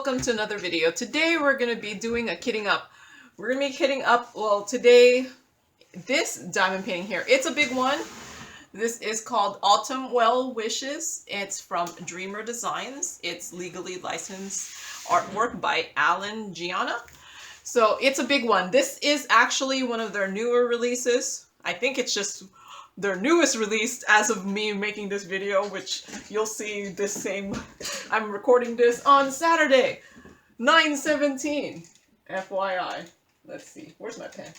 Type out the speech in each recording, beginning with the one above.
welcome to another video. Today we're going to be doing a kitting up. We're going to be kitting up, well, today, this diamond painting here. It's a big one. This is called Autumn Well Wishes. It's from Dreamer Designs. It's legally licensed artwork by Alan Gianna. So it's a big one. This is actually one of their newer releases. I think it's just their newest release as of me making this video, which you'll see this same, I'm recording this on Saturday, 9/17, FYI. Let's see, where's my pen?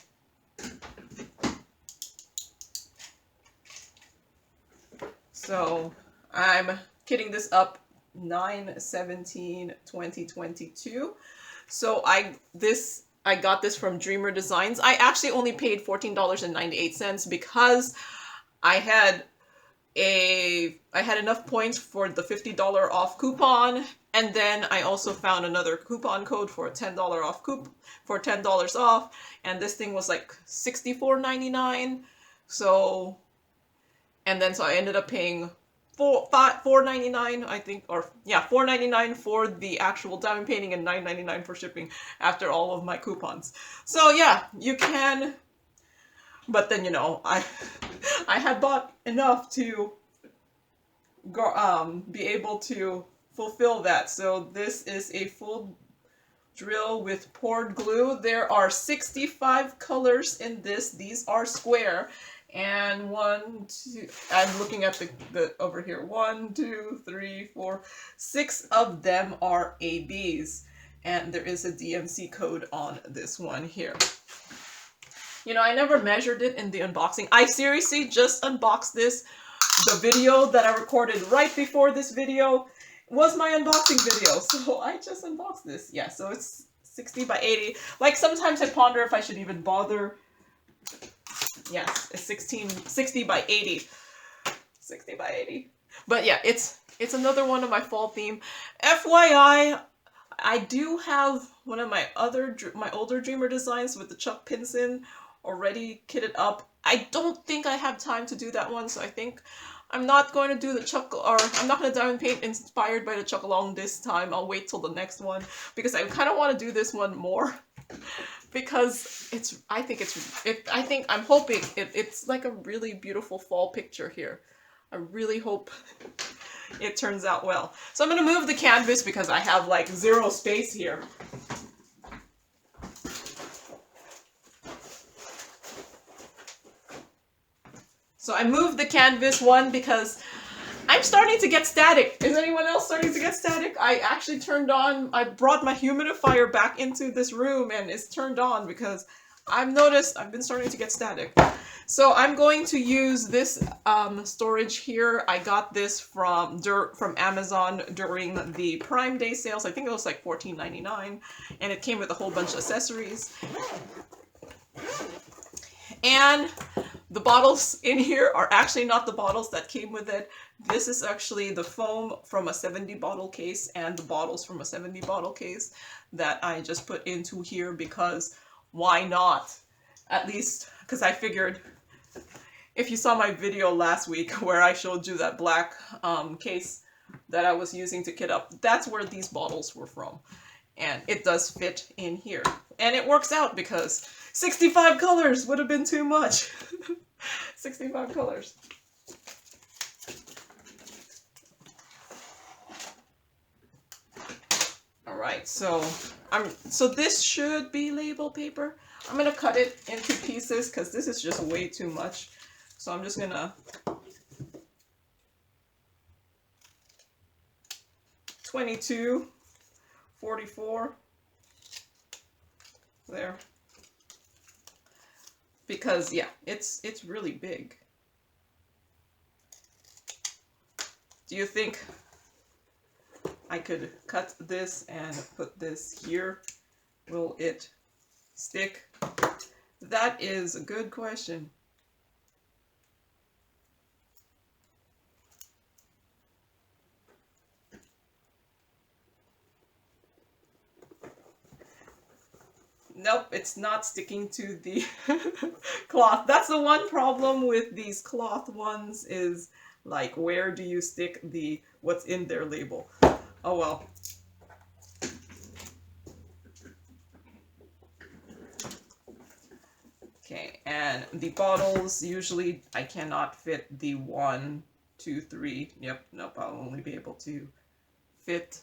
So I'm kitting this up 9/17/2022. So I got this from Dreamer Designs. I actually only paid $14.98 because I had enough points for the $50 off coupon, and then I also found another coupon code for a $10 off for $10 off, and this thing was like $64.99. So, and then so I ended up paying $4.99, I think, or yeah, $4.99 for the actual diamond painting and $9.99 for shipping after all of my coupons. So yeah, you can. But then, you know, I had bought enough to go, be able to fulfill that. So this is a full drill with poured glue. There are 65 colors in this. These are square. And I'm looking at the over here. 1, 2, 3, 4, 6 of them are ABs. And there is a DMC code on this one here. You know, I never measured it in the unboxing. I seriously just unboxed this. The video that I recorded right before this video was my unboxing video. So I just unboxed this. Yeah, so it's 60 by 80. Like, sometimes I ponder if I should even bother. Yes, it's 60 by 80. 60 by 80. But yeah, it's another one of my fall theme. FYI, I do have one of my older Dreamer designs with the Chuck Pinson already kitted up. I don't think I have time to do that one, so I think I'm not going to do the I'm not going to diamond paint inspired by the Chuck Along this time. I'll wait till the next one, because I kind of want to do this one more, because I'm hoping it's like a really beautiful fall picture here. I really hope it turns out well. So I'm going to move the canvas because I have like zero space here. So I moved the canvas, one, because I'm starting to get static. Is anyone else starting to get static? I actually I brought my humidifier back into this room and it's turned on because I've noticed I've been starting to get static. So I'm going to use this storage here. I got this from Amazon during the Prime Day sales. I think it was like $14.99, and it came with a whole bunch of accessories. And the bottles in here are actually not the bottles that came with it. This is actually the foam from a 70 bottle case and the bottles from a 70 bottle case that I just put into here because why not? At least because I figured, if you saw my video last week where I showed you that black case that I was using to kit up, that's where these bottles were from. And it does fit in here. And it works out because 65 colors would have been too much. 65 colors. All right, so this should be label paper. I'm gonna cut it into pieces because this is just way too much. So I'm just gonna 22, 44 there. Because yeah, it's really big. Do you think I could cut this and put this here? Will it stick? That is a good question. Nope, it's not sticking to the cloth. That's the one problem with these cloth ones, is like, where do you stick what's in their label? Oh well. And the bottles, usually I cannot fit the 1, 2, 3. Yep, nope, I'll only be able to fit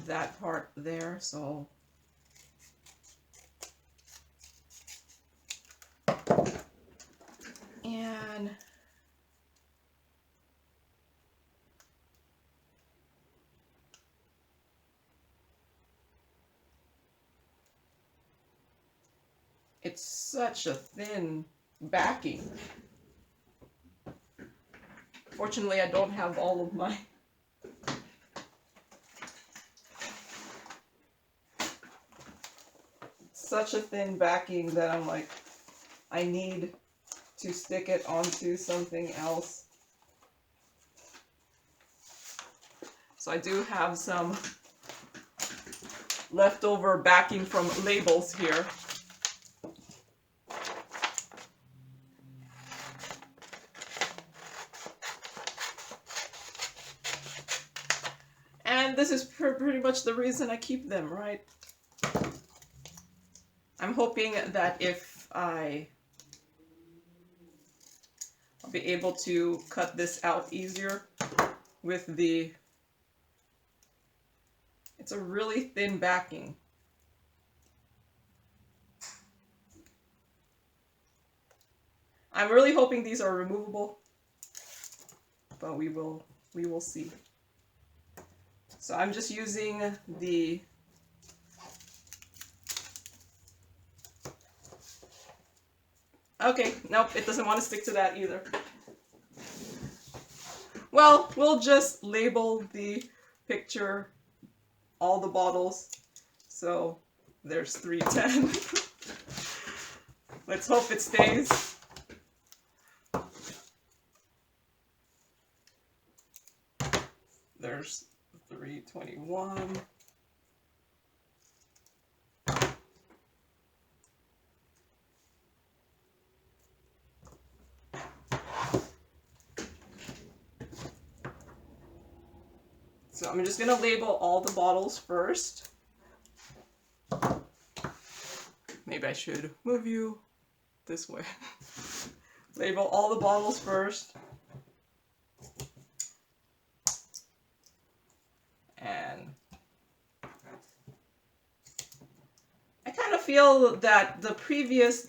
that part there, so. And it's such a thin backing. Fortunately, I don't have all of my such a thin backing that I'm like, I need to stick it onto something else. So I do have some leftover backing from labels here. And this is pretty much the reason I keep them, right? I'm hoping that if I'll be able to cut this out easier with the, it's a really thin backing. I'm really hoping these are removable, but we will see. So I'm just using the okay, nope, it doesn't want to stick to that either. Well, we'll just label the picture, all the bottles. So there's 310. Let's hope it stays. There's 321. So I'm just going to label all the bottles first. Maybe I should move you this way. Label all the bottles first. And I kind of feel that the previous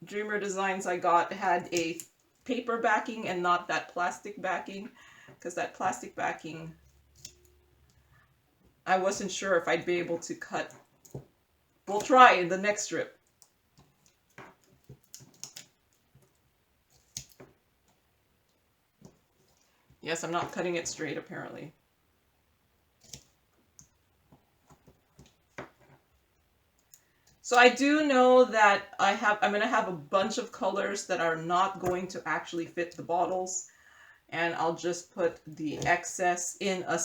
Dreamer designs I got had a paper backing and not that plastic backing, because that plastic backing, I wasn't sure if I'd be able to cut. We'll try in the next strip. Yes, I'm not cutting it straight apparently. So I do know that I'm going to have a bunch of colors that are not going to actually fit the bottles. And I'll just put the excess in a...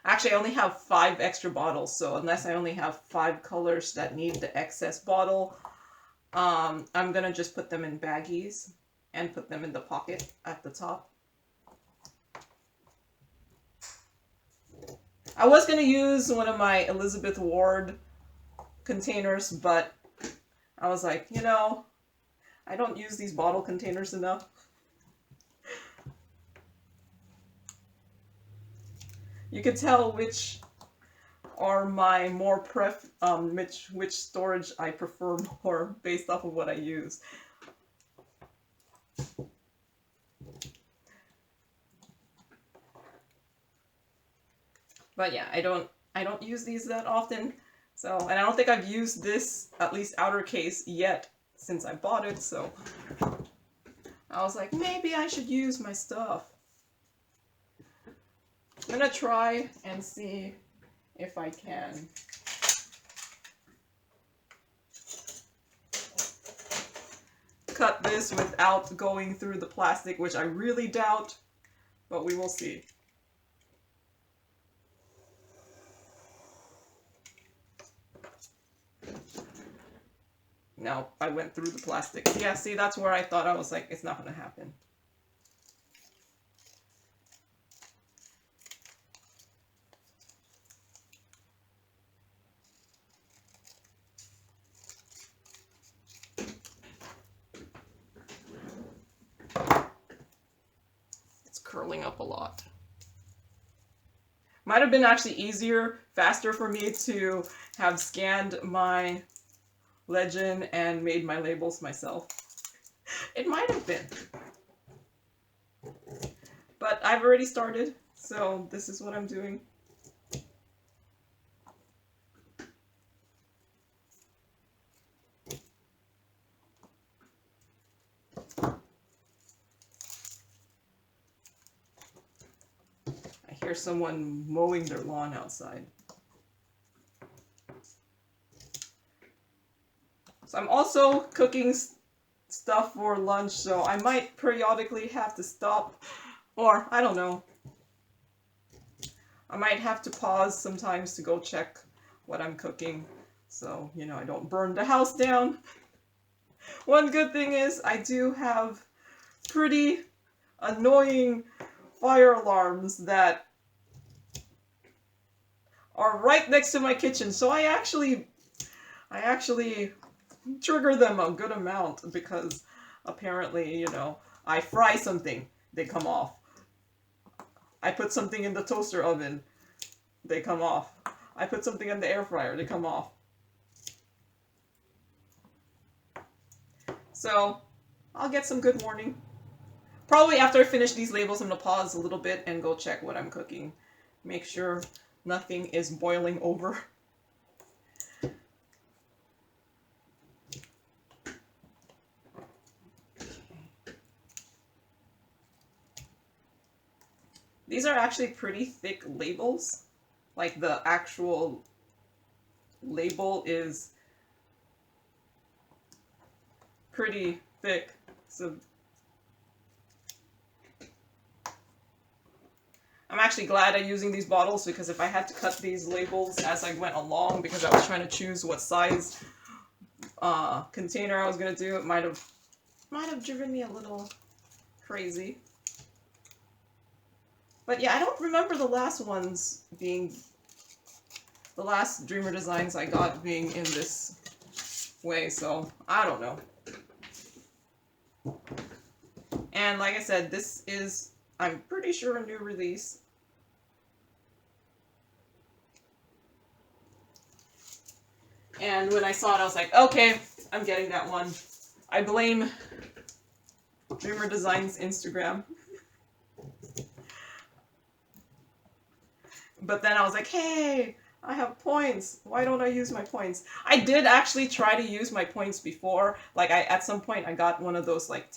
Actually, I only have 5 extra bottles. So unless I only have 5 colors that need the excess bottle, I'm going to just put them in baggies and put them in the pocket at the top. I was going to use one of my Elizabeth Ward containers, but I was like, you know, I don't use these bottle containers enough. You can tell which are my more which storage I prefer more based off of what I use. But yeah, I don't use these that often. So, and I don't think I've used this, at least outer case, yet since I bought it, so I was like, maybe I should use my stuff. I'm gonna try and see if I can. Cut this without going through the plastic, which I really doubt, but we will see. No, I went through the plastic. Yeah, see, that's where I thought I was like, it's not going to happen. curling up a lot. Might have been actually easier, faster for me to have scanned my legend and made my labels myself. It might have been. But I've already started, so this is what I'm doing. I hear someone mowing their lawn outside. So I'm also cooking stuff for lunch, so I might periodically have to stop, or I don't know. I might have to pause sometimes to go check what I'm cooking, so, you know, I don't burn the house down. One good thing is I do have pretty annoying fire alarms that are right next to my kitchen, so I actually trigger them a good amount because apparently, you know, I fry something, they come off. I put something in the toaster oven, they come off. I put something in the air fryer, they come off. So, I'll get some good warning. Probably after I finish these labels, I'm going to pause a little bit and go check what I'm cooking. Make sure nothing is boiling over. These are actually pretty thick labels. Like the actual label is pretty thick. So I'm actually glad I'm using these bottles because if I had to cut these labels as I went along because I was trying to choose what size container I was going to do, it might have driven me a little crazy. But yeah, I don't remember the last ones being, the last Dreamer designs I got being in this way, so I don't know. And like I said, this is, I'm pretty sure, a new release. And when I saw it, I was like, okay, I'm getting that one. I blame Dreamer Designs Instagram. But then I was like, hey, I have points. Why don't I use my points? I did actually try to use my points before. Like, at some point, I got one of those, like,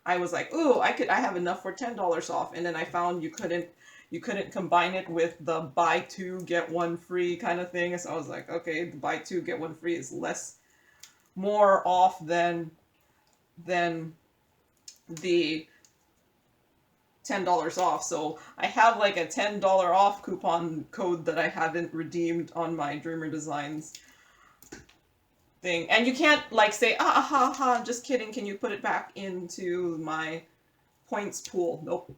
I was like, ooh, I have enough for $10 off. And then I found you couldn't combine it with the buy two, get one free kind of thing. So I was like, okay, the buy two, get one free is more off than the $10 off. So I have like a $10 off coupon code that I haven't redeemed on my Dreamer Designs thing. And you can't like say, just kidding, can you put it back into my points pool? Nope.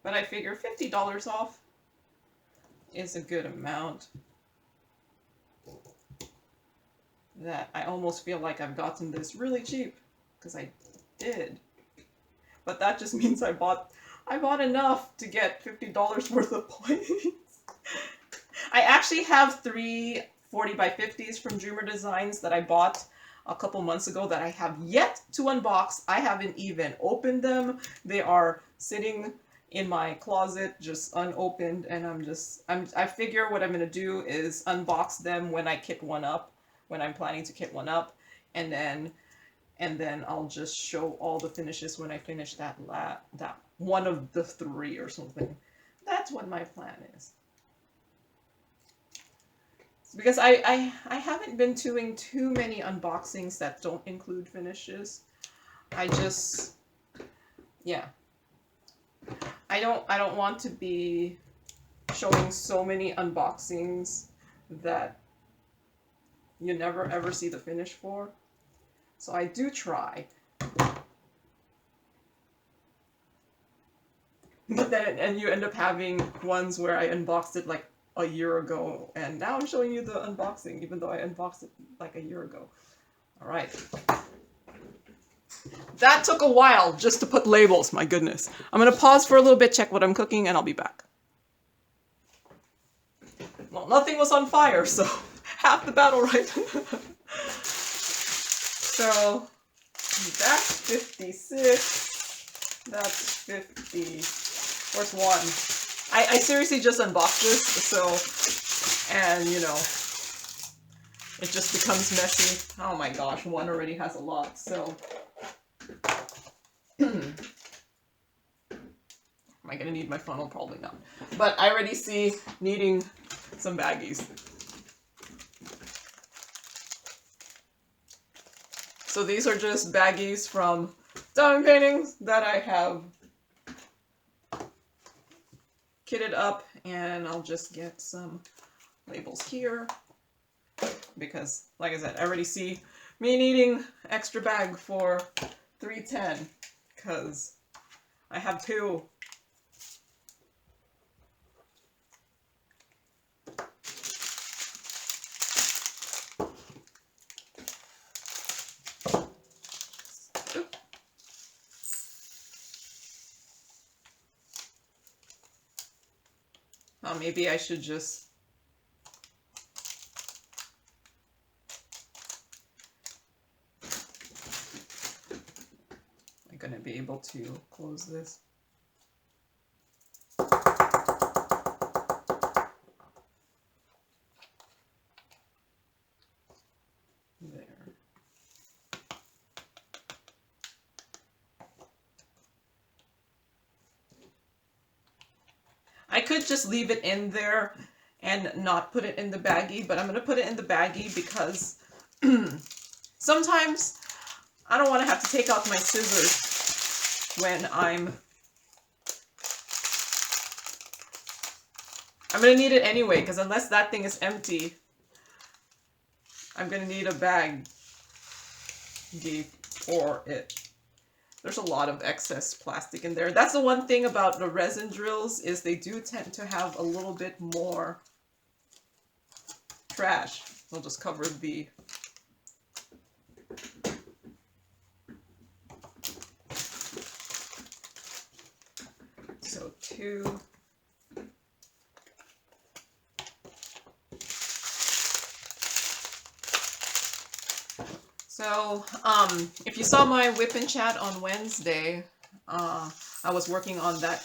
But I figure $50 off is a good amount. That I almost feel like I've gotten this really cheap, because I did. But that just means I bought enough to get $50 worth of points. I actually have 3 40x50s from Dreamer Designs that I bought a couple months ago that I have yet to unbox. I haven't even opened them. They are sitting in my closet, just unopened, and I figure what I'm gonna do is unbox them when I kit one up. When I'm planning to kit one up, and then I'll just show all the finishes when I finish that one of the 3 or something. That's what my plan is. Because I haven't been doing too many unboxings that don't include finishes. I don't want to be showing so many unboxings that you never ever see the finish for. So I do try. But then, and you end up having ones where I unboxed it like a year ago, and now I'm showing you the unboxing, even though I unboxed it like a year ago. All right. That took a while just to put labels, my goodness. I'm gonna pause for a little bit, check what I'm cooking, and I'll be back. Well, nothing was on fire, so half the battle, right? So that's 56. That's 50. Where's one? I seriously just unboxed this, so, and you know, it just becomes messy. Oh my gosh, one already has a lot, so. Am I gonna need my funnel? Probably not. But I already see needing some baggies. So these are just baggies from diamond paintings that I have kitted up, and I'll just get some labels here because, like I said, I already see me needing extra bag for 310 because I have two. Maybe I should just am I gonna be able to close this? There. I could just leave it in there and not put it in the baggie, but I'm going to put it in the baggie because sometimes I don't want to have to take out my scissors when I'm going to need it anyway, because unless that thing is empty, I'm going to need a bag for it. There's a lot of excess plastic in there. That's the one thing about the resin drills, is they do tend to have a little bit more trash. I'll just cover the so two. So, if you saw my whip and chat on Wednesday, I was working on that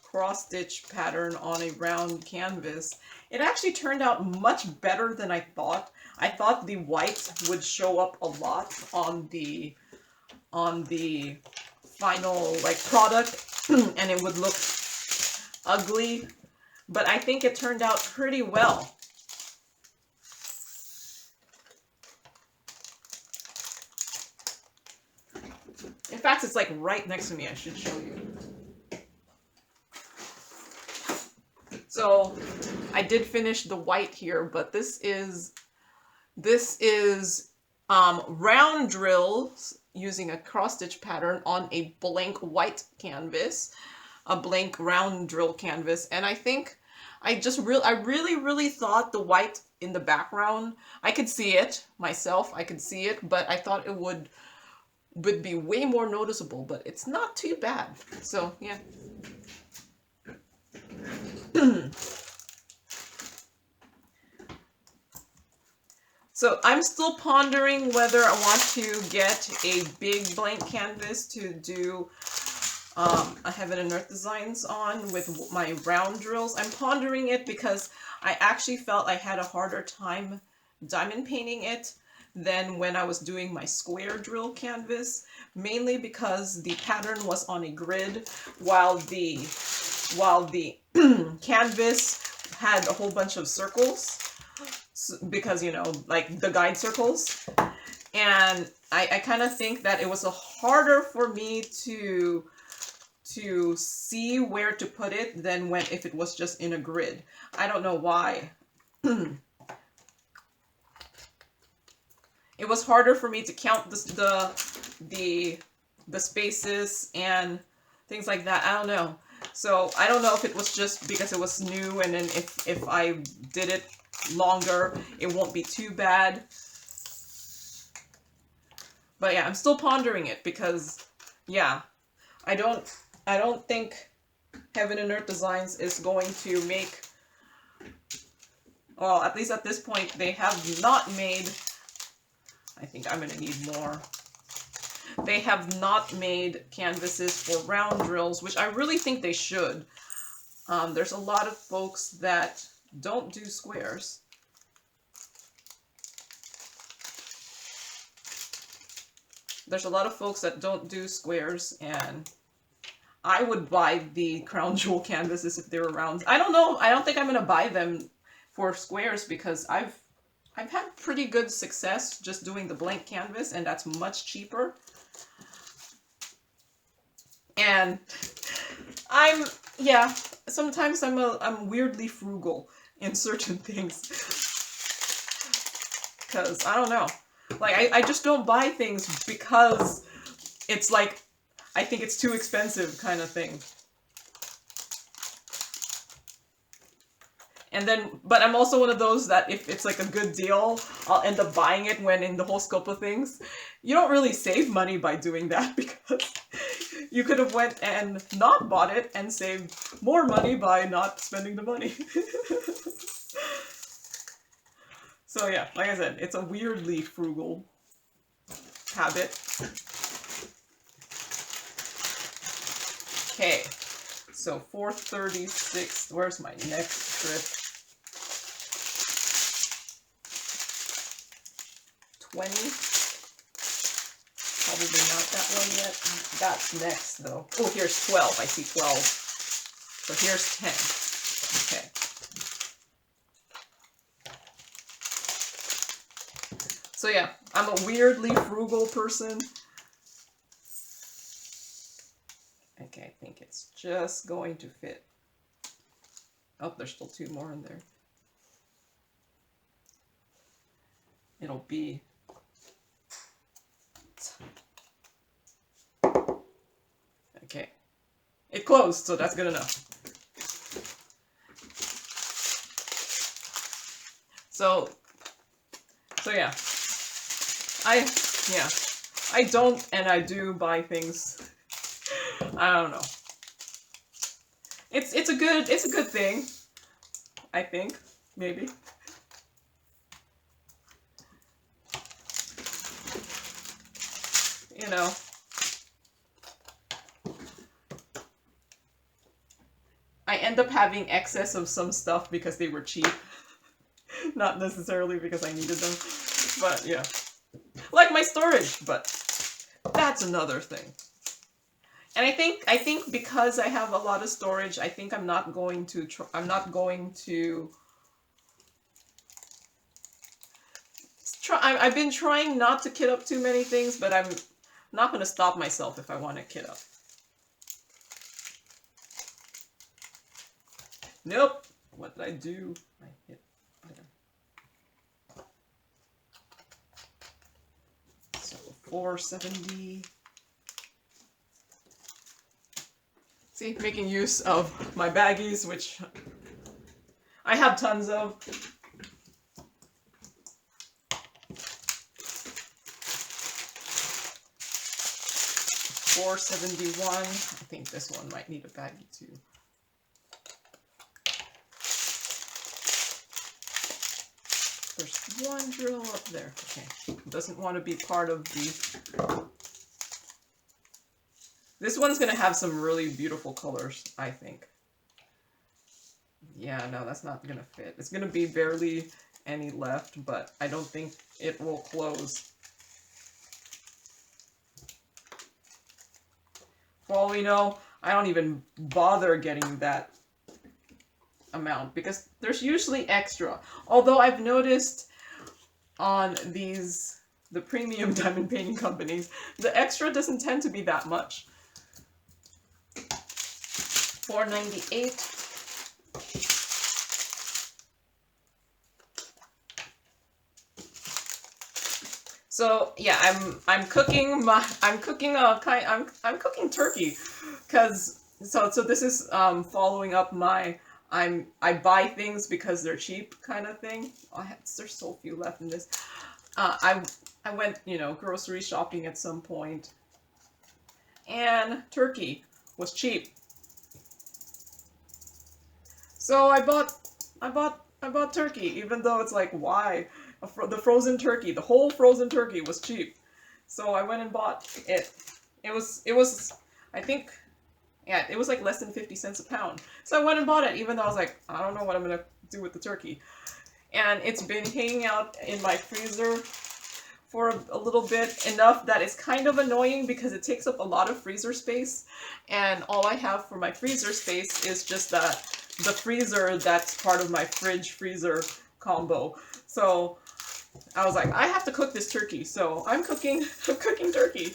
cross-stitch pattern on a round canvas. It actually turned out much better than I thought. I thought the white would show up a lot on the final like product and it would look ugly, but I think it turned out pretty well. In fact, it's like right next to me. I should show you. So I did finish the white here, but this is round drills using a cross stitch pattern on a blank white canvas, a blank round drill canvas, and I think I really thought the white in the background, I could see it myself, I could see it, but I thought it would be way more noticeable, but it's not too bad. So yeah. So I'm still pondering whether I want to get a big blank canvas to do a Heaven and Earth designs on with my round drills. I'm pondering it because I actually felt I had a harder time diamond painting it than when I was doing my square drill canvas, mainly because the pattern was on a grid while the canvas had a whole bunch of circles, because, you know, like the guide circles, and I kind of think that it was harder for me to see where to put it than if it was just in a grid. I don't know why. It was harder for me to count the spaces and things like that. I don't know. So I don't know if it was just because it was new, and then if I did it longer, it won't be too bad. But yeah, I'm still pondering it because, yeah, I don't think Heaven and Earth Designs is going to make, well, at least at this point, they have not made, I think I'm going to need more. They have not made canvases for round drills, which I really think they should. There's a lot of folks that don't do squares. There's a lot of folks that don't do squares, and I would buy the crown jewel canvases if they were rounds. I don't know. I don't think I'm going to buy them for squares because I've had pretty good success just doing the blank canvas, and that's much cheaper. And yeah, sometimes I'm weirdly frugal in certain things. Because, I don't know. Like, I just don't buy things because it's like, I think it's too expensive kind of thing. And then, but I'm also one of those that if it's like a good deal, I'll end up buying it when in the whole scope of things. You don't really save money by doing that because you could have went and not bought it and saved more money by not spending the money. So yeah, like I said, it's a weirdly frugal habit. Okay, so 436, where's my next strip? 20. Probably not that one yet. That's next though. Oh, here's 12. I see 12. So here's 10. Okay. So yeah, I'm a weirdly frugal person. Okay, I think it's just going to fit. Oh, there's still 2 more in there. It'll be... Okay. It closed, so that's good enough. So yeah. I don't and I do buy things. I don't know. It's a good thing. I think, maybe. You know. I end up having excess of some stuff because they were cheap. Not necessarily because I needed them. But yeah. Like my storage, but that's another thing. And I think because I have a lot of storage, I think I'm not going to I've been trying not to kit up too many things, but I'm not going to stop myself if I want to kit up. Nope. What did I do? I hit there. So 470. See, making use of my baggies, which I have tons of. $471. I think this one might need a baggie too. There's one drill up there. Okay. Doesn't want to be part of the... This one's going to have some really beautiful colors, I think. Yeah, no, that's not going to fit. It's going to be barely any left, but I don't think it will close. For all we know, I don't even bother getting that amount because there's usually extra. Although I've noticed on the premium diamond painting companies, the extra doesn't tend to be that much. $4.98. So yeah, I'm cooking turkey because So this is following up my I buy things because they're cheap kind of thing. There's so few left in this. I went, you know, grocery shopping at some point, and turkey was cheap. So I bought turkey, even though it's like, why? The frozen turkey, the whole frozen turkey was cheap. So I went and bought it. It was I think, yeah, it was like less than 50 cents a pound. So I went and bought it, even though I was like, I don't know what I'm gonna do with the turkey. And it's been hanging out in my freezer for a little bit, enough that it's kind of annoying because it takes up a lot of freezer space, and all I have for my freezer space is just the freezer that's part of my fridge freezer combo. So I was like, I have to cook this turkey, so I'm cooking turkey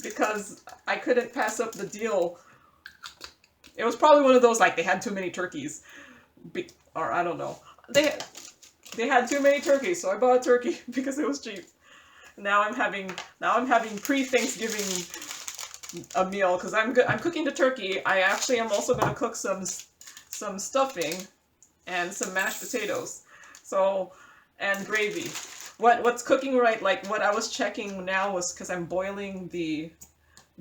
because I couldn't pass up the deal. It was probably one of those, like, they had too many turkeys, or I don't know. They had too many turkeys, so I bought a turkey because it was cheap. Now I'm having pre-Thanksgiving a meal because I'm cooking the turkey. I actually am also going to cook some stuffing and some mashed potatoes. So, and gravy. What's cooking right, like what I was checking now was, because I'm boiling the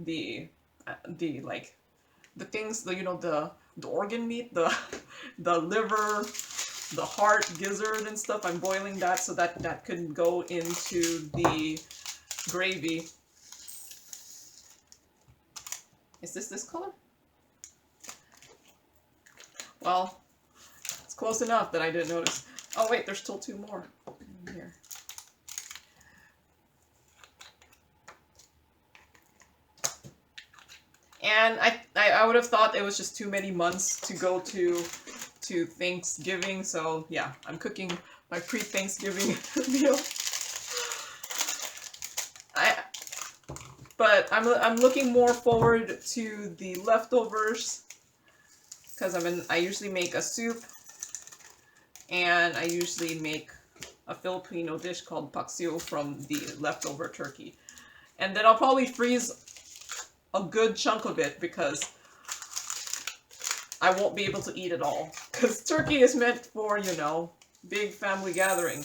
like the things, the, you know, the organ meat, the liver, the heart, gizzard and stuff. I'm boiling that so that could go into the gravy. Is this color? Well, it's close enough that I didn't notice. Oh wait, there's still two more in here. And I would have thought it was just too many months to go to Thanksgiving, so yeah, I'm cooking my pre-Thanksgiving meal. But I'm looking more forward to the leftovers, because I usually make a soup, and I usually make a Filipino dish called paksiw from the leftover turkey. And then I'll probably freeze a good chunk of it because I won't be able to eat it all. Because turkey is meant for, you know, big family gathering.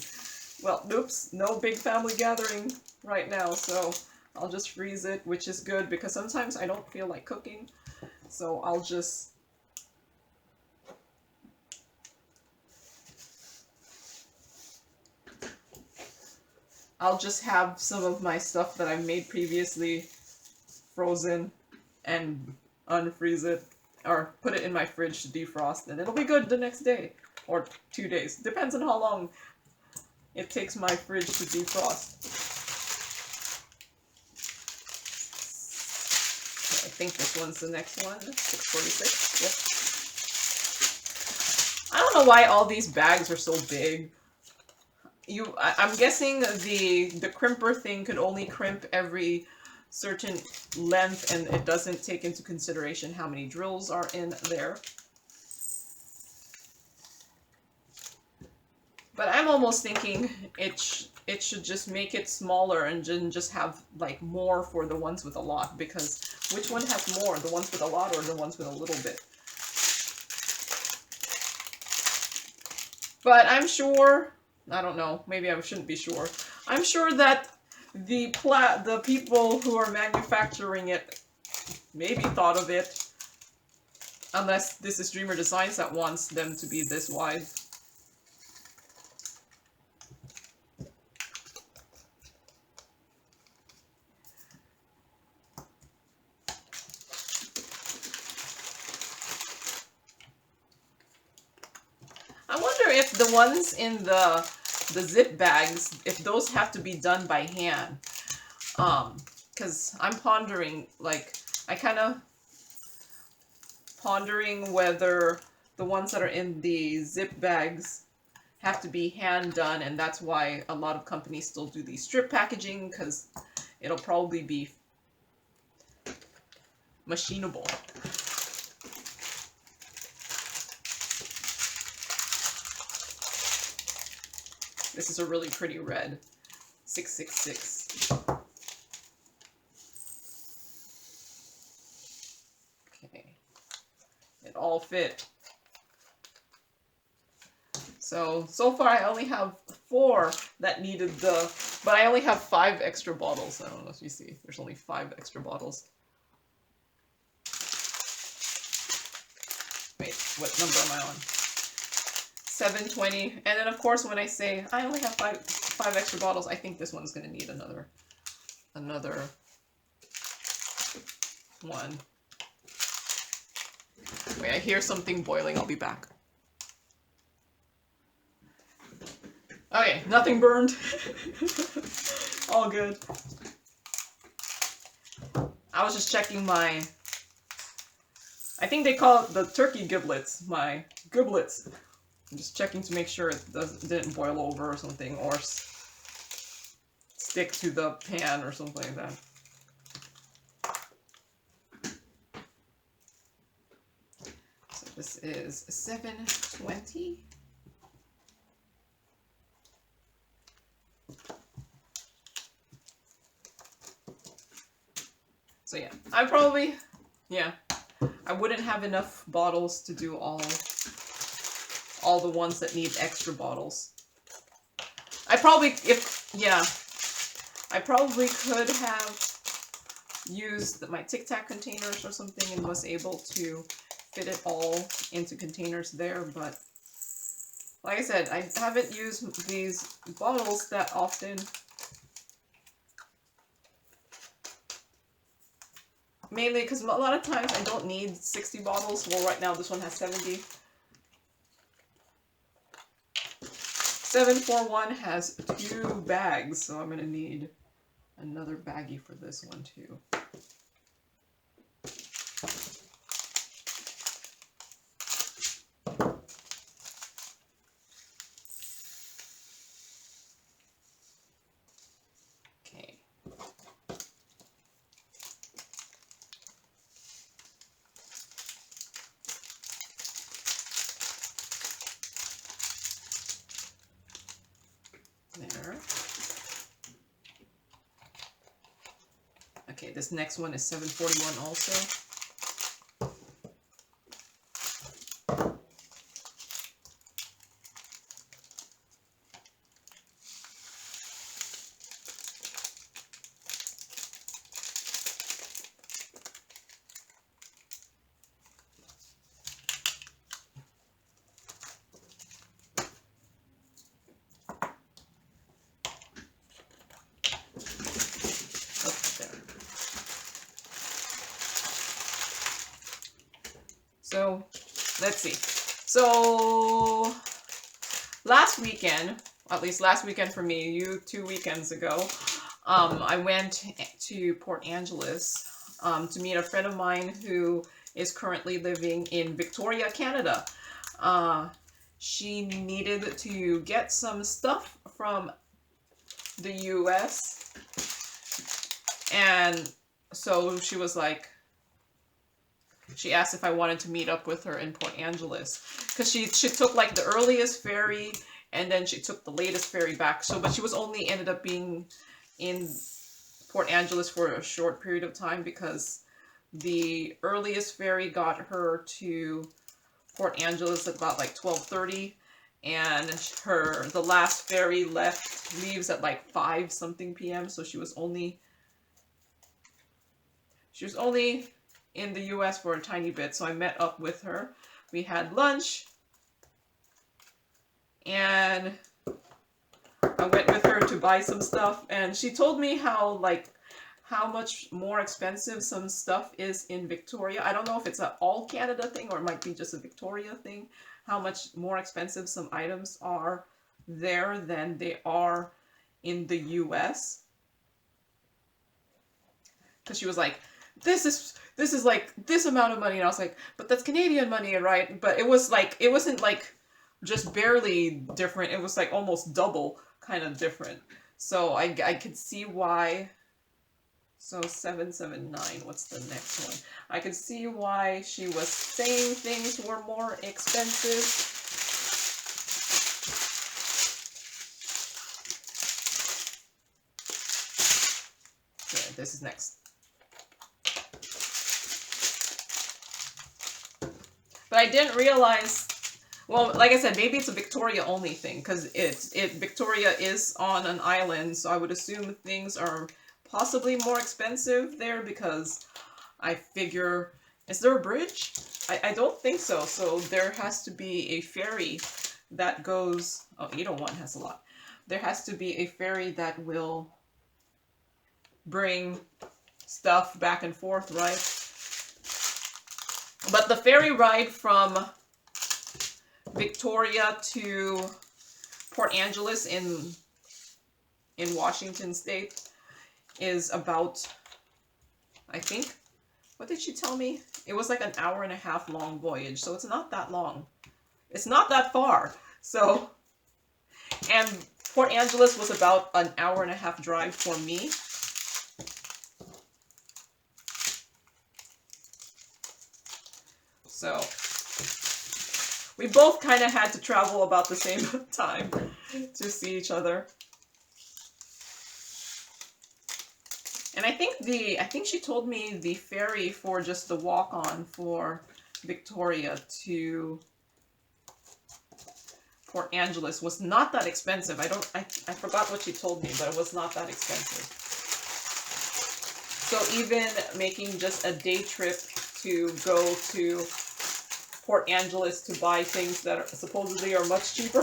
Well, oops, no big family gathering right now, so I'll just freeze it, which is good because sometimes I don't feel like cooking. So I'll just have some of my stuff that I've made previously frozen and unfreeze it, or put it in my fridge to defrost, and it'll be good the next day or 2 days. Depends on how long it takes my fridge to defrost. I think this one's the next one. 646. Yep. I don't know why all these bags are so big. I'm guessing the crimper thing could only crimp every certain length, and it doesn't take into consideration how many drills are in there. But I'm almost thinking it should just make it smaller and just have like more for the ones with a lot, because which one has more, the ones with a lot or the ones with a little bit? But I'm sure, I don't know, maybe I shouldn't be sure. I'm sure that the people who are manufacturing it maybe thought of it, unless this is Dreamer Designs that wants them to be this wide. I wonder if the ones in the zip bags, if those have to be done by hand. Because I'm pondering, like, pondering whether the ones that are in the zip bags have to be hand done, and that's why a lot of companies still do the strip packaging, because it'll probably be machinable. This is a really pretty red. 666. all fit. So far I only have 4 that needed but I only have 5 extra bottles. I don't know if you see, there's only 5 extra bottles. Wait, what number am I on? 720. And then of course when I say I only have 5 extra bottles, I think this one's gonna need another one. Wait, I hear something boiling, I'll be back. Okay, nothing burned. All good. I was just checking my, I think they call it the turkey giblets, my giblets. I'm just checking to make sure it didn't boil over or something, or stick to the pan or something like that. So this is 720. So yeah, I wouldn't have enough bottles to do all the ones that need extra bottles. I probably could have used my Tic Tac containers or something and was able to fit it all into containers there, but like I said, I haven't used these bottles that often. Mainly because a lot of times I don't need 60 bottles. Well, right now this one has 70. 741 has 2 bags, so I'm going to need another baggie for this one too. Okay. There. Okay, this next one is 741 also. So, let's see. So, last weekend, at least last weekend for me, 2 weekends ago, I went to Port Angeles to meet a friend of mine who is currently living in Victoria, Canada. She needed to get some stuff from the US, and so she was like, she asked if I wanted to meet up with her in Port Angeles, because she took like the earliest ferry and then she took the latest ferry back. So, but she was only ended up being in Port Angeles for a short period of time, because the earliest ferry got her to Port Angeles at about like 12:30, and the last ferry leaves at like 5 something p.m. So she was only in the US for a tiny bit. So I met up with her. We had lunch, and I went with her to buy some stuff, and she told me how much more expensive some stuff is in Victoria. I don't know if it's an all Canada thing or it might be just a Victoria thing. How much more expensive some items are there than they are in the US. Because she was like, this is like this amount of money, and I was like, but that's Canadian money, right? But it wasn't like just barely different. It was like almost double kind of different. So I could see why. So 779, what's the next one? I could see why she was saying things were more expensive. Okay, this is next. But I didn't realize, well, like I said, maybe it's a Victoria only thing, because Victoria is on an island, so I would assume things are possibly more expensive there, because I figure, is there a bridge? I don't think so, so there has to be a ferry that goes, oh, 801 has a lot. There has to be a ferry that will bring stuff back and forth, right? But the ferry ride from Victoria to Port Angeles in Washington State is about, I think, what did she tell me? It was like an 1.5 hour long voyage, so it's not that long. It's not that far. So, and Port Angeles was about an 1.5 hour drive for me. So, we both kind of had to travel about the same time to see each other. And I think she told me the ferry for just the walk-on for Victoria to Port Angeles was not that expensive. I forgot what she told me, but it was not that expensive. So even making just a day trip to go to Port Angeles to buy things that are, supposedly are much cheaper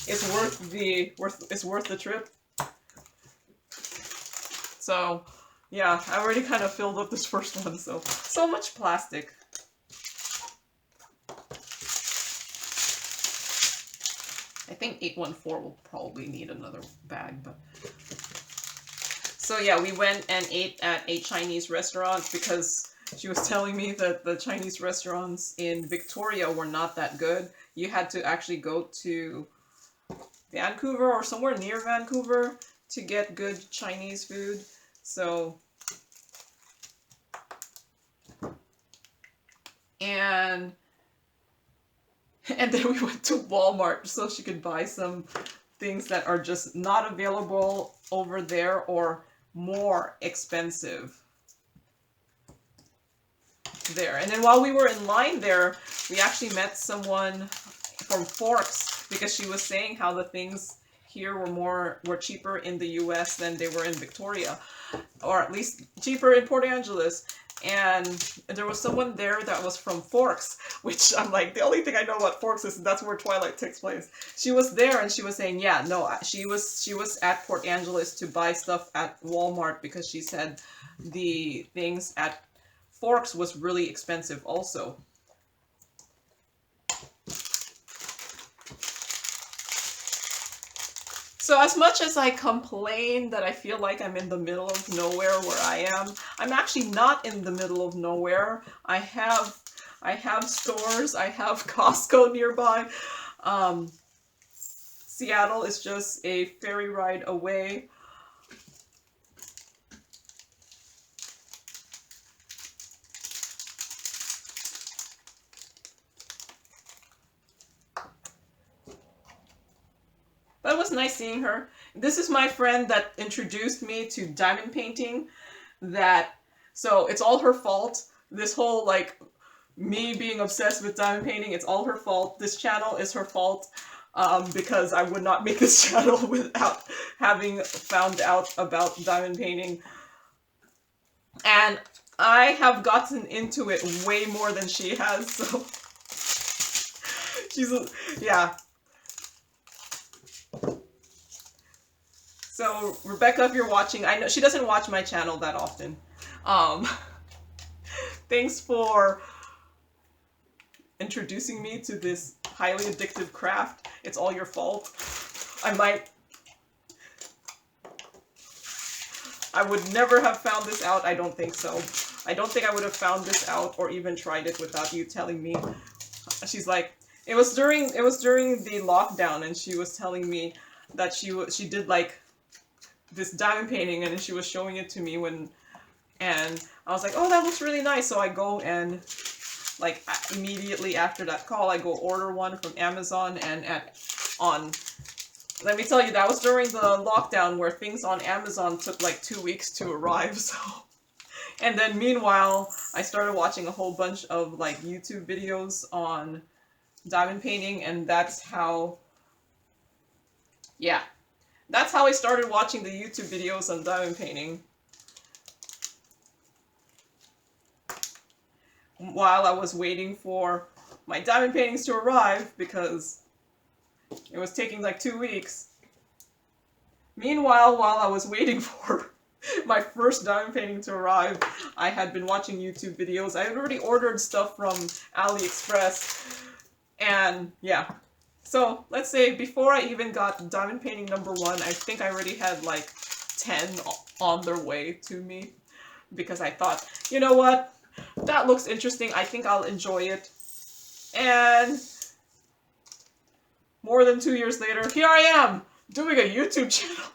is worth the trip. So yeah, I already kind of filled up this first one, so much plastic. I think 814 will probably need another bag, but so yeah, we went and ate at a Chinese restaurant because she was telling me that the Chinese restaurants in Victoria were not that good. You had to actually go to Vancouver or somewhere near Vancouver to get good Chinese food. So, and then we went to Walmart so she could buy some things that are just not available over there or more expensive there. And then while we were in line there, we actually met someone from Forks because she was saying how the things here were cheaper in the US than they were in Victoria, or at least cheaper in Port Angeles. And there was someone there that was from Forks, which I'm like, the only thing I know about Forks is that's where Twilight takes place. She was there and she was saying, yeah, no, she was at Port Angeles to buy stuff at Walmart because she said the things at Forks was really expensive also. So as much as I complain that I feel like I'm in the middle of nowhere where I am, I'm actually not in the middle of nowhere. I have stores, I have Costco nearby. Seattle is just a ferry ride away. But it was nice seeing her. This is my friend that introduced me to diamond painting. So it's all her fault. This whole, like, me being obsessed with diamond painting, it's all her fault. This channel is her fault because I would not make this channel without having found out about diamond painting. And I have gotten into it way more than she has, so yeah. So, Rebecca, if you're watching, I know she doesn't watch my channel that often. Thanks for introducing me to this highly addictive craft. It's all your fault. I would never have found this out. I don't think so. I don't think I would have found this out or even tried it without you telling me. She's like, it was during the lockdown, and she was telling me that she did like this diamond painting, and she was showing it to me and I was like, oh, that looks really nice. So I go and, like, immediately after that call, I go order one from Amazon, and let me tell you, that was during the lockdown where things on Amazon took like 2 weeks to arrive, so And then meanwhile, I started watching a whole bunch of like YouTube videos on diamond painting, and that's how, yeah, that's how I started watching the YouTube videos on diamond painting. While I was waiting for my diamond paintings to arrive, because it was taking like 2 weeks. Meanwhile, while I was waiting for my first diamond painting to arrive, I had been watching YouTube videos. I had already ordered stuff from AliExpress, and yeah. So let's say before I even got diamond painting number 1, I think I already had like 10 on their way to me, because I thought, you know what, that looks interesting, I think I'll enjoy it. And more than 2 years later, here I am doing a YouTube channel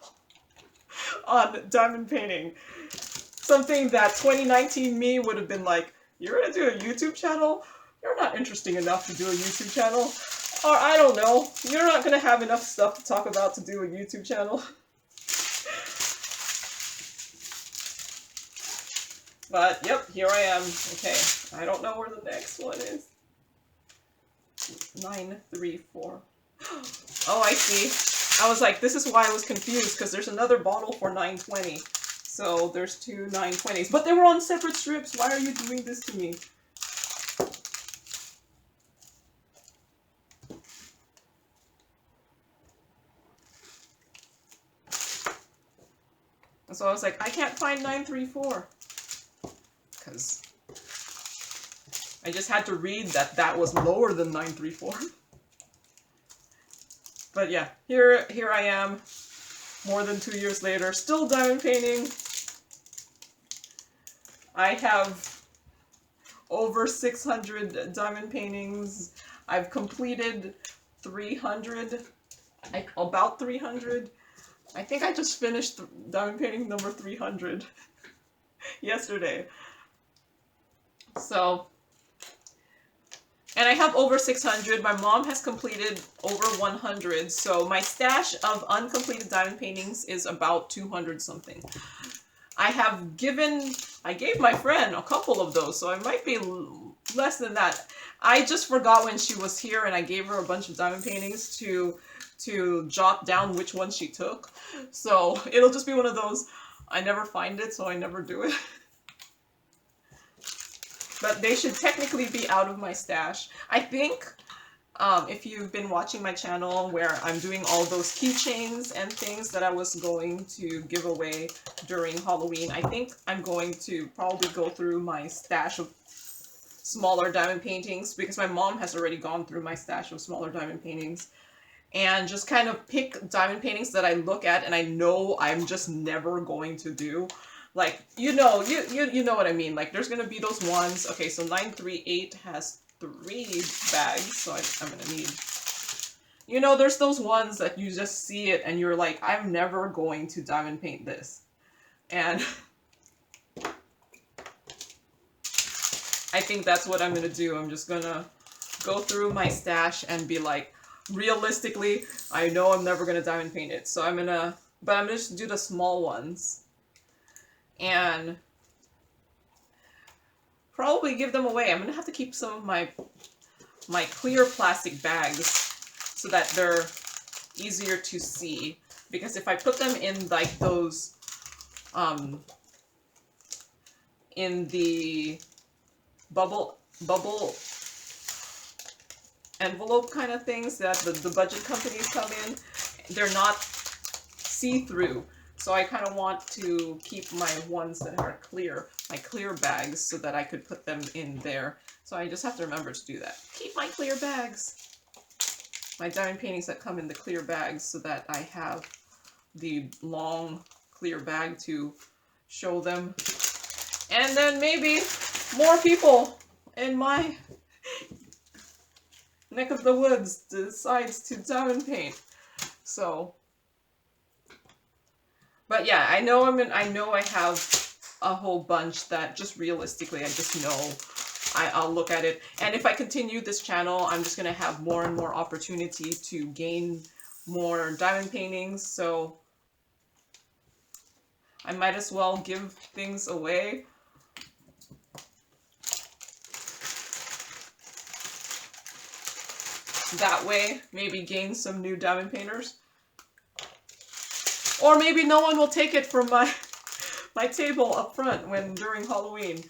on diamond painting. Something that 2019 me would have been like, you're gonna do a YouTube channel? You're not interesting enough to do a YouTube channel. Or I don't know, you're not gonna have enough stuff to talk about to do a YouTube channel. But yep, here I am. Okay, I don't know where the next one is. 934. Oh, I see. I was like, this is why I was confused, because there's another bottle for 920. So there's 2 920s. But they were on separate strips. Why are you doing this to me? So I was like, I can't find 934. Because I just had to read that that was lower than 934. But yeah, here I am, more than 2 years later, still diamond painting. I have over 600 diamond paintings. I've completed 300, about 300. I think I just finished diamond painting number 300 yesterday. So, and I have over 600. My mom has completed over 100. So my stash of uncompleted diamond paintings is about 200 something. I gave my friend a couple of those, so I might be less than that. I just forgot when she was here and I gave her a bunch of diamond paintings to jot down which ones she took. So it'll just be one of those, I never find it, so I never do it. But they should technically be out of my stash. I think if you've been watching my channel where I'm doing all those keychains and things that I was going to give away during Halloween, I think I'm going to probably go through my stash of smaller diamond paintings, because my mom has already gone through my stash of smaller diamond paintings, and just kind of pick diamond paintings that I look at and I know I'm just never going to do. Like, you know what I mean. Like, there's gonna be those ones. Okay, so 938 has 3 bags, so I'm gonna need, you know, there's those ones that you just see it and you're like, I'm never going to diamond paint this. And I think that's what I'm gonna do. I'm just gonna go through my stash and be like, realistically, I know I'm never gonna diamond paint it, so I'm gonna just do the small ones and probably give them away. I'm gonna have to keep some of my clear plastic bags so that they're easier to see, because if I put them in like those in the bubble envelope kind of things that the budget companies come in, they're not see-through. So I kind of want to keep my ones that are clear, my clear bags, so that I could put them in there. So I just have to remember to do that. Keep my clear bags. My diamond paintings that come in the clear bags, so that I have the long clear bag to show them. And then maybe more people in my neck of the woods decides to diamond paint. So, but yeah, I know I have a whole bunch that just realistically, I just know I'll look at it. And if I continue this channel, I'm just gonna have more and more opportunity to gain more diamond paintings. So I might as well give things away. that way, maybe gain some new diamond painters. Or maybe no one will take it from my table up front during Halloween.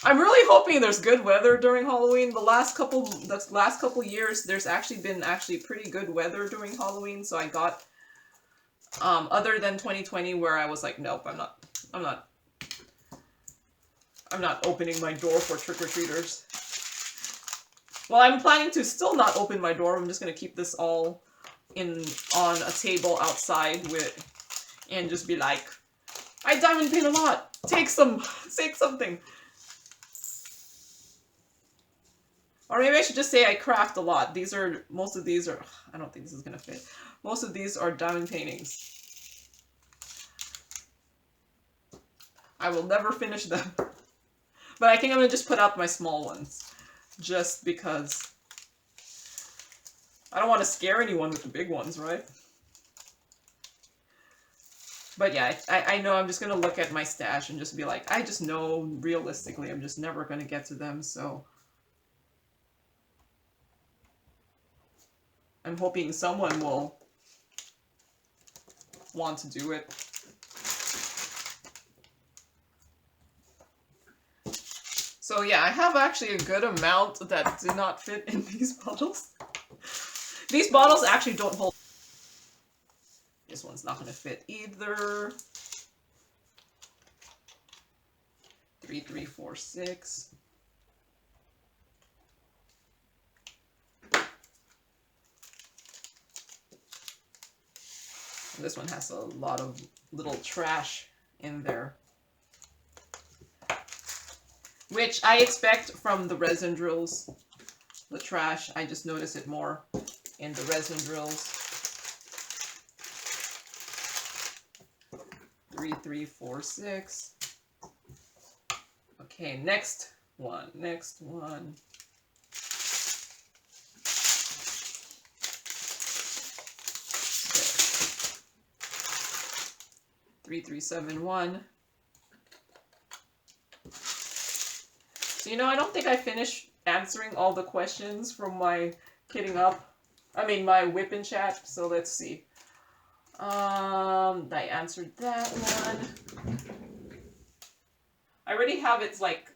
I'm really hoping there's good weather during Halloween. The last couple years, there's actually been pretty good weather during Halloween. So I got, other than 2020 where I was like, nope, I'm not opening my door for trick-or-treaters. Well, I'm planning to still not open my door. I'm just gonna keep this all on a table outside and just be like, I diamond paint a lot. Take something. Or maybe I should just say I craft a lot. Most of these are, I don't think this is gonna fit. Most of these are diamond paintings. I will never finish them. But I think I'm gonna just put out my small ones. Just because I don't want to scare anyone with the big ones, right? But yeah, I know I'm just gonna look at my stash and just be like, I just know realistically I'm just never gonna get to them, so I'm hoping someone will want to do it. So yeah, I have actually a good amount that do not fit in these bottles. These bottles actually don't hold. This one's not going to fit either. 3, 3, 4, 6. And this one has a lot of little trash in there. Which I expect from the resin drills. The trash, I just notice it more in the resin drills. 3, 3, 4, 6. Okay, next one. 3, 3, 7, 1. So, you know, I don't think I finished answering all the questions from my my whip and chat, so let's see. I answered that one. I already have it, like...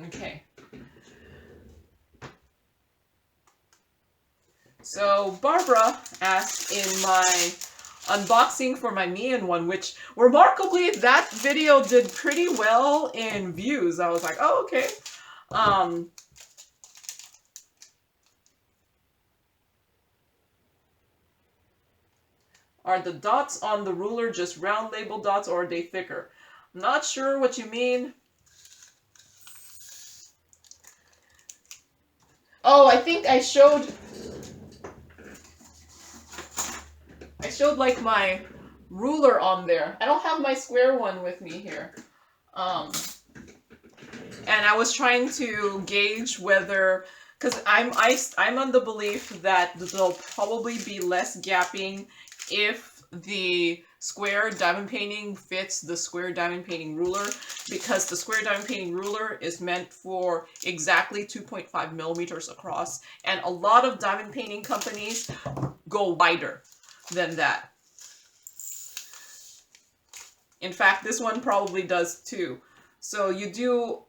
Okay. So, Barbara asked in my unboxing for my Mian one, which remarkably that video did pretty well in views. I was like, oh, okay. Are the dots on the ruler just round label dots or are they thicker? I'm not sure what you mean. Oh, I think I showed like my ruler on there. I don't have my square one with me here. And I was trying to gauge whether, because I'm on the belief that there'll probably be less gapping if the square diamond painting fits the square diamond painting ruler, because the square diamond painting ruler is meant for exactly 2.5 millimeters across, and a lot of diamond painting companies go wider than that. In fact, this one probably does too. So you do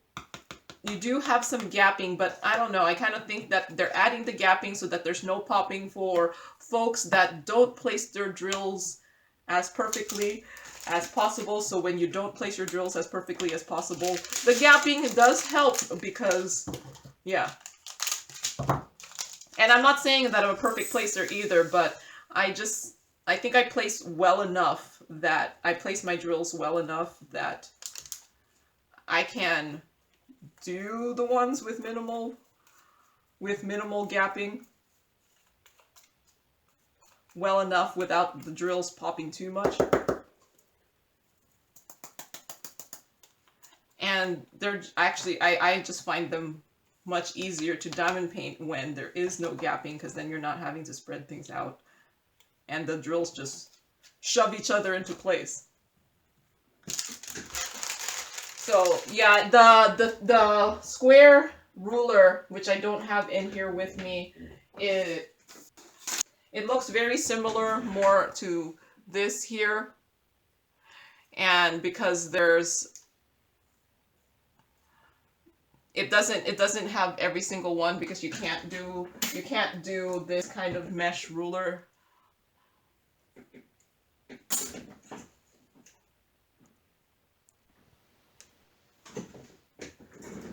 have some gapping, but I don't know. I kind of think that they're adding the gapping so that there's no popping for folks that don't place their drills as perfectly as possible. So when you don't place your drills as perfectly as possible, the gapping does help because, yeah. And I'm not saying that I'm a perfect placer either, but I think I place well enough that I place my drills well enough that I can do the ones with minimal gapping well enough without the drills popping too much. And they're actually, I just find them much easier to diamond paint when there is no gapping, because then you're not having to spread things out and the drills just shove each other into place. So yeah, the square ruler, which I don't have in here with me, it looks very similar more to this here, and because it doesn't have every single one, because you can't do this kind of mesh ruler.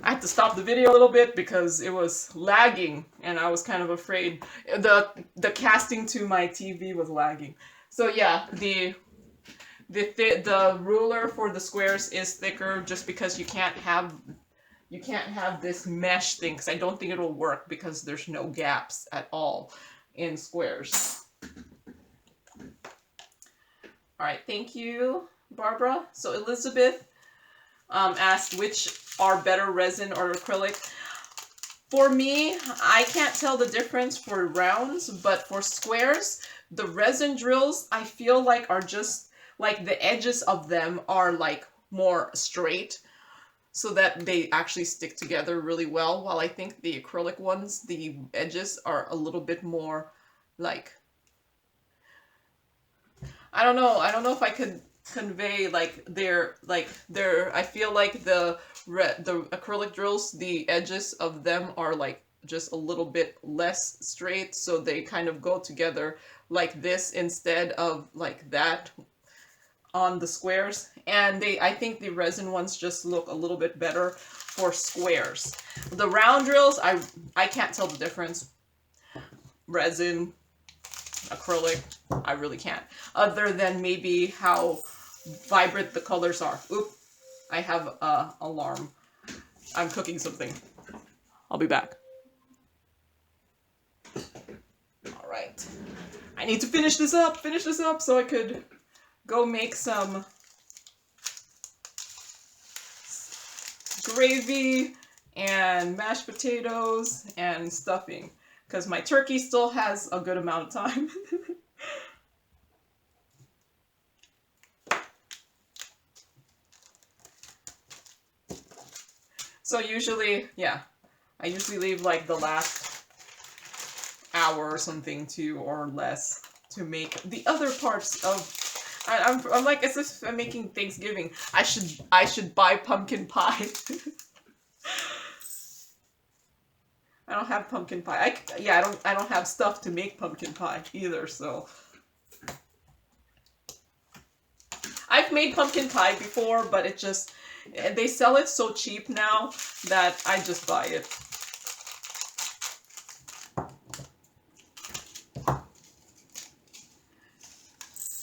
I had to stop the video a little bit because it was lagging, and I was kind of afraid. The casting to my TV was lagging. So yeah, the ruler for the squares is thicker, just because you can't have this mesh thing, because I don't think it'll work because there's no gaps at all in squares. All right, thank you, Barbara. So Elizabeth asked which are better, resin or acrylic. For me, I can't tell the difference for rounds, but for squares, the resin drills I feel like are just like the edges of them are like more straight, so that they actually stick together really well, while I think the acrylic ones, the edges are a little bit more like, I don't know if I could convey like I feel like the acrylic drills, the edges of them are like just a little bit less straight, so they kind of go together like this instead of like that on the squares. And I think the resin ones just look a little bit better for squares. The round drills, I can't tell the difference. Resin, acrylic, I really can't. Other than maybe how vibrant the colors are. Oop, I have an alarm. I'm cooking something. I'll be back. All right. I need to finish this up so I could go make some gravy and mashed potatoes and stuffing, because my turkey still has a good amount of time. So usually, yeah, I usually leave like the last hour or something or less to make the other parts of. I'm like, as if I'm making Thanksgiving. I should buy pumpkin pie. I don't have pumpkin pie. I don't have stuff to make pumpkin pie either, so. I've made pumpkin pie before, but they sell it so cheap now that I just buy it.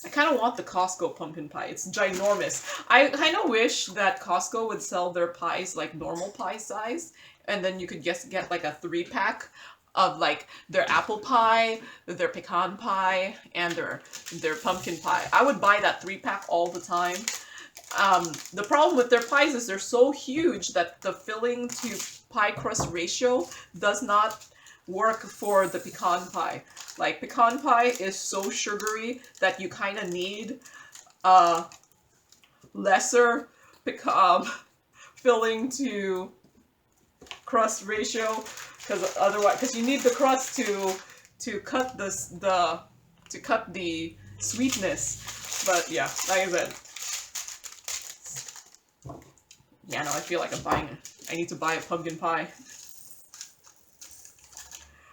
I kind of want the Costco pumpkin pie. It's ginormous. I kind of wish that Costco would sell their pies like normal pie size, and then you could just get like a 3-pack of like their apple pie, their pecan pie, and their pumpkin pie. I would buy that 3-pack all the time. The problem with their pies is they're so huge that the filling to pie crust ratio does not work for the pecan pie. Like, pecan pie is so sugary that you kind of need a lesser pecan filling to crust ratio, because you need the crust to cut the sweetness. But yeah, like I said, yeah, no, I feel like I need to buy a pumpkin pie.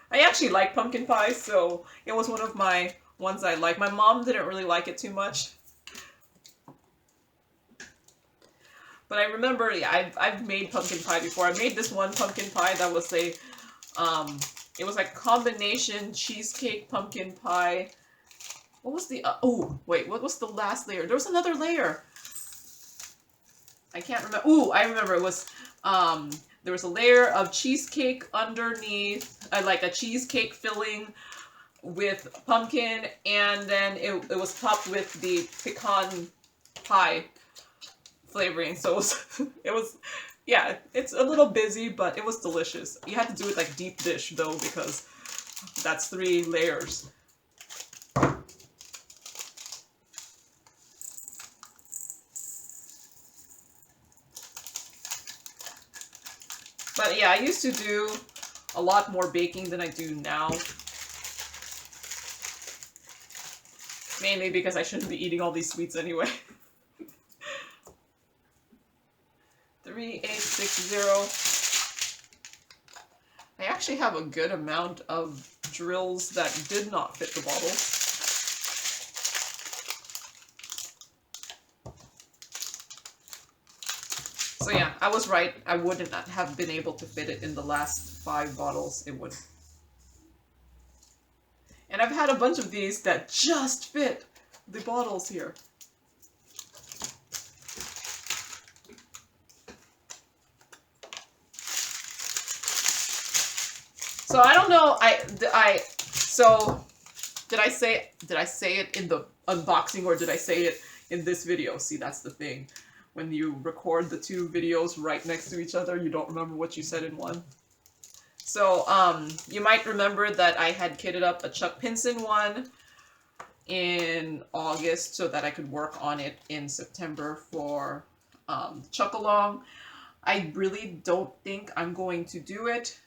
I actually like pumpkin pie, so it was one of my ones I like. My mom didn't really like it too much. But I remember, yeah, I've made pumpkin pie before. I made this one pumpkin pie that was it was like combination cheesecake pumpkin pie. What was what was the last layer? There was another layer. I can't remember. I remember it was, there was a layer of cheesecake underneath, like a cheesecake filling with pumpkin, and then it was topped with the pecan pie flavoring. So it was, yeah, it's a little busy, but it was delicious. You had to do it like deep dish though, because that's 3 layers. But yeah, I used to do a lot more baking than I do now. Mainly because I shouldn't be eating all these sweets anyway. 3860. I actually have a good amount of drills that did not fit the bottle. So yeah, I was right. I wouldn't have been able to fit it in the last 5 bottles. It wouldn't. And I've had a bunch of these that just fit the bottles here. So I don't know. Did I say it in the unboxing or did I say it in this video? See, that's the thing. When you record the 2 videos right next to each other, you don't remember what you said in one. So, you might remember that I had kitted up a Chuck Pinson one in August so that I could work on it in September for Chuck Along. I really don't think I'm going to do it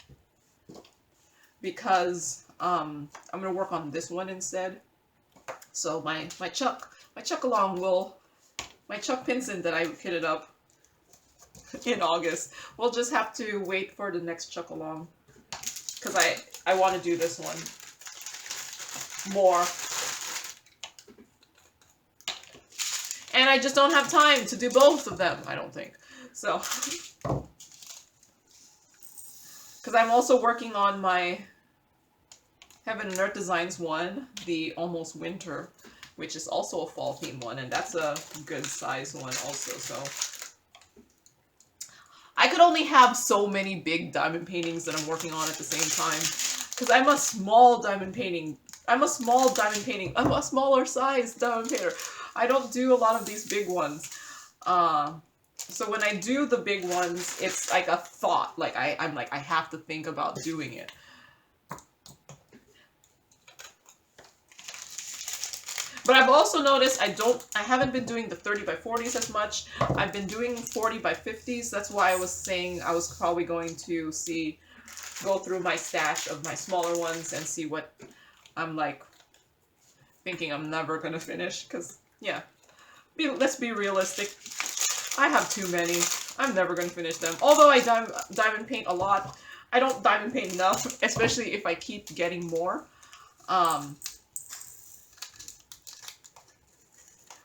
because I'm going to work on this one instead. So my Chuck Pinson that I kitted up in August, we'll just have to wait for the next Chuck Along. Because I want to do this one more. And I just don't have time to do both of them, I don't think. So, because I'm also working on my Heaven and Earth Designs one, the Almost Winter, which is also a fall theme one, and that's a good size one also, so. I could only have so many big diamond paintings that I'm working on at the same time, because I'm a smaller size diamond painter. I don't do a lot of these big ones. So when I do the big ones, it's like a thought. Like I'm like, I have to think about doing it. But I've also noticed I haven't been doing the 30 by 40s as much. I've been doing 40 by 50s. That's why I was saying I was probably going to go through my stash of my smaller ones and see what I'm like thinking I'm never going to finish. Because, yeah, let's be realistic. I have too many. I'm never going to finish them. Although I diamond paint a lot, I don't diamond paint enough, especially if I keep getting more.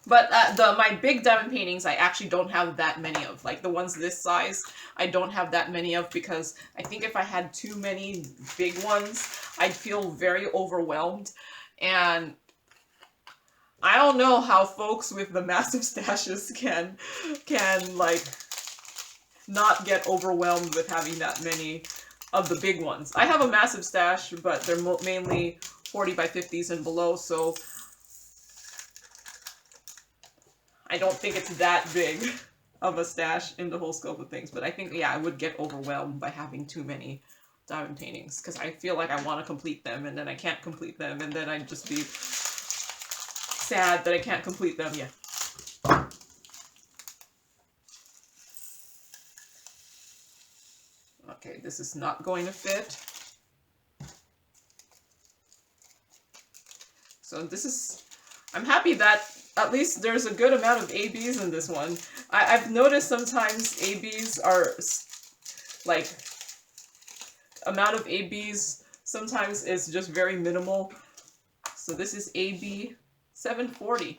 But my big diamond paintings, I actually don't have that many of. Like the ones this size, I don't have that many of because I think if I had too many big ones, I'd feel very overwhelmed. And I don't know how folks with the massive stashes can like not get overwhelmed with having that many of the big ones. I have a massive stash, but they're mainly 40 by 50s and below, so I don't think it's that big of a stash in the whole scope of things, but I think, yeah, I would get overwhelmed by having too many diamond paintings, because I feel like I want to complete them, and then I can't complete them, and then I'd just be sad that I can't complete them, yeah. Okay, this is not going to fit. So this is, I'm happy that at least there's a good amount of ABs in this one. I've noticed sometimes ABs are, like, amount of ABs sometimes is just very minimal. So this is AB 740.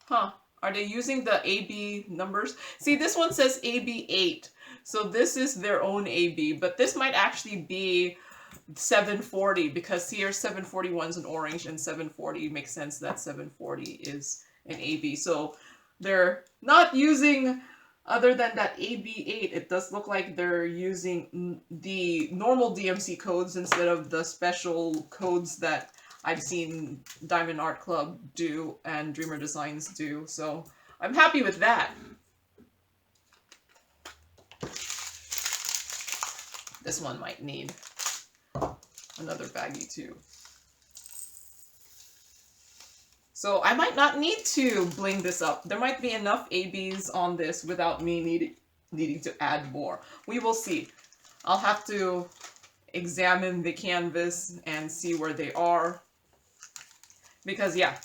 Huh. Are they using the AB numbers? See, this one says AB 8. So this is their own AB, but this might actually be 740 because here 741 is an orange and 740 makes sense that 740 is an AB. So they're not using, other than that AB8, it does look like they're using the normal DMC codes instead of the special codes that I've seen Diamond Art Club do and Dreamer Designs do. So I'm happy with that. This one might need another baggie too. So I might not need to bling this up. There might be enough ABs on this without me needing to add more. We will see. I'll have to examine the canvas and see where they are. Because yeah,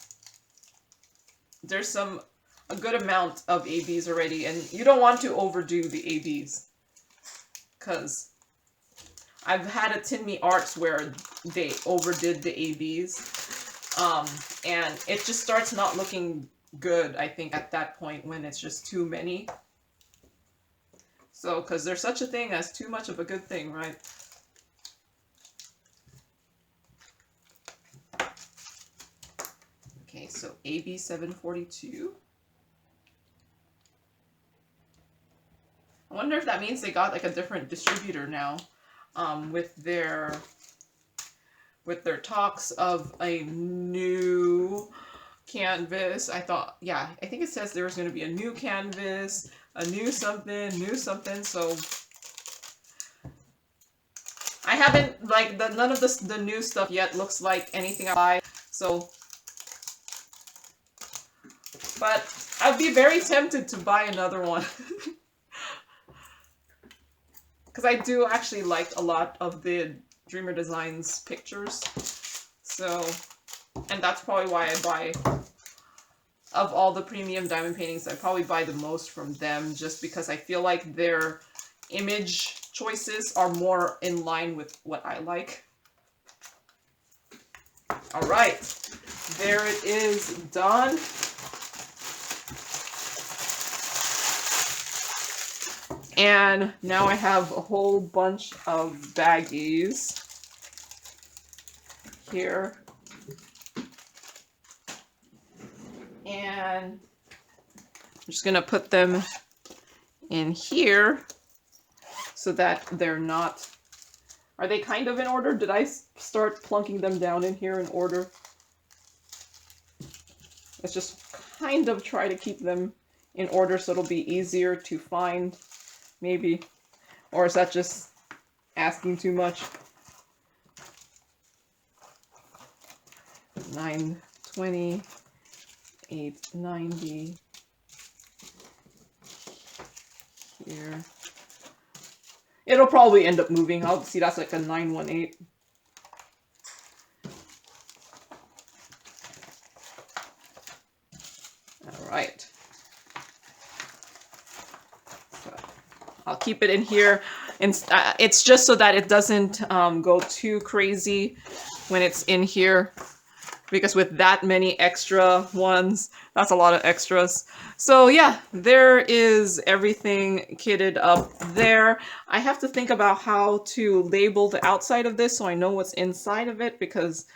there's a good amount of ABs already, and you don't want to overdo the ABs. Because I've had a Tin Me Arts where they overdid the ABs. And it just starts not looking good, I think, at that point when it's just too many. So, because there's such a thing as too much of a good thing, right? Okay, so AB 742. I wonder if that means they got like a different distributor now, with their talks of a new canvas. I thought, yeah, I think it says there was going to be a new canvas, a new something, so I haven't, like, none of the new stuff yet looks like anything I buy, so, but I'd be very tempted to buy another one. Because I do actually like a lot of the Dreamer Designs pictures, so, and that's probably why I buy, of all the premium diamond paintings, I probably buy the most from them, just because I feel like their image choices are more in line with what I like. Alright, there it is, done. And now I have a whole bunch of baggies here. And I'm just going to put them in here so that they're not... Are they kind of in order? Did I start plunking them down in here in order? Let's just kind of try to keep them in order so it'll be easier to find. Maybe. Or is that just asking too much? 920, 890. Here. It'll probably end up moving. I'll see, that's like a 918. Alright. I'll keep it in here, and it's just so that it doesn't go too crazy when it's in here, because with that many extra ones, that's a lot of extras. So yeah, there is everything kitted up there. I have to think about how to label the outside of this so I know what's inside of it, because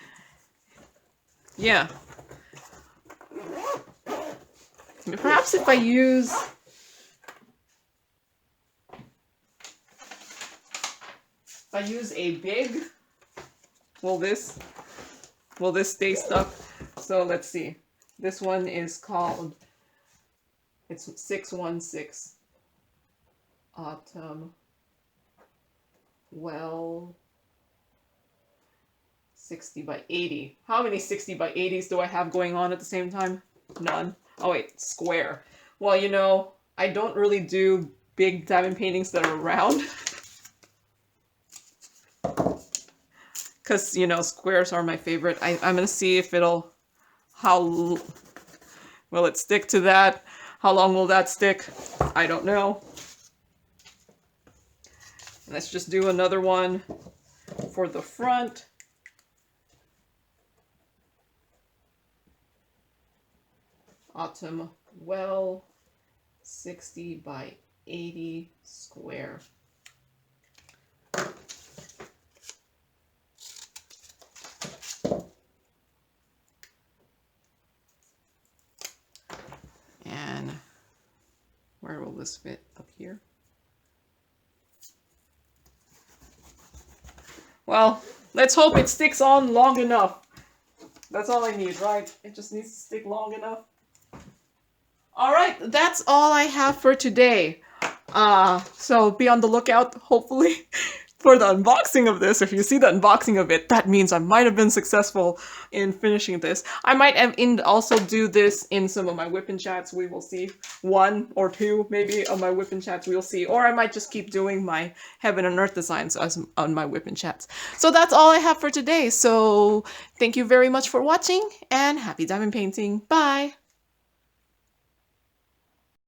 yeah, perhaps if I use... If I use a big, will this stay stuck? So let's see. This one is called, it's 616 Autumn Well 60 by 80. How many 60 by 80s do I have going on at the same time? None. Oh wait, square. Well, you know, I don't really do big diamond paintings that are round. Because, you know, squares are my favorite. I'm going to see if it'll... How... Will it stick to that? How long will that stick? I don't know. Let's just do another one for the front. Autumn Well 60 by 80 square. And where will this fit? Up here? Well, let's hope it sticks on long enough. That's all I need, right? It just needs to stick long enough. Alright, that's all I have for today. So be on the lookout, hopefully, for the unboxing of this. If you see the unboxing of it, that means I might have been successful in finishing this. I might have also do this in some of my whipping chats. We will see. 1 or 2 maybe of my whipping chats, we'll see. Or I might just keep doing my heaven and earth designs on my whipping chats. So that's all I have for today. So thank you very much for watching and happy diamond painting. Bye!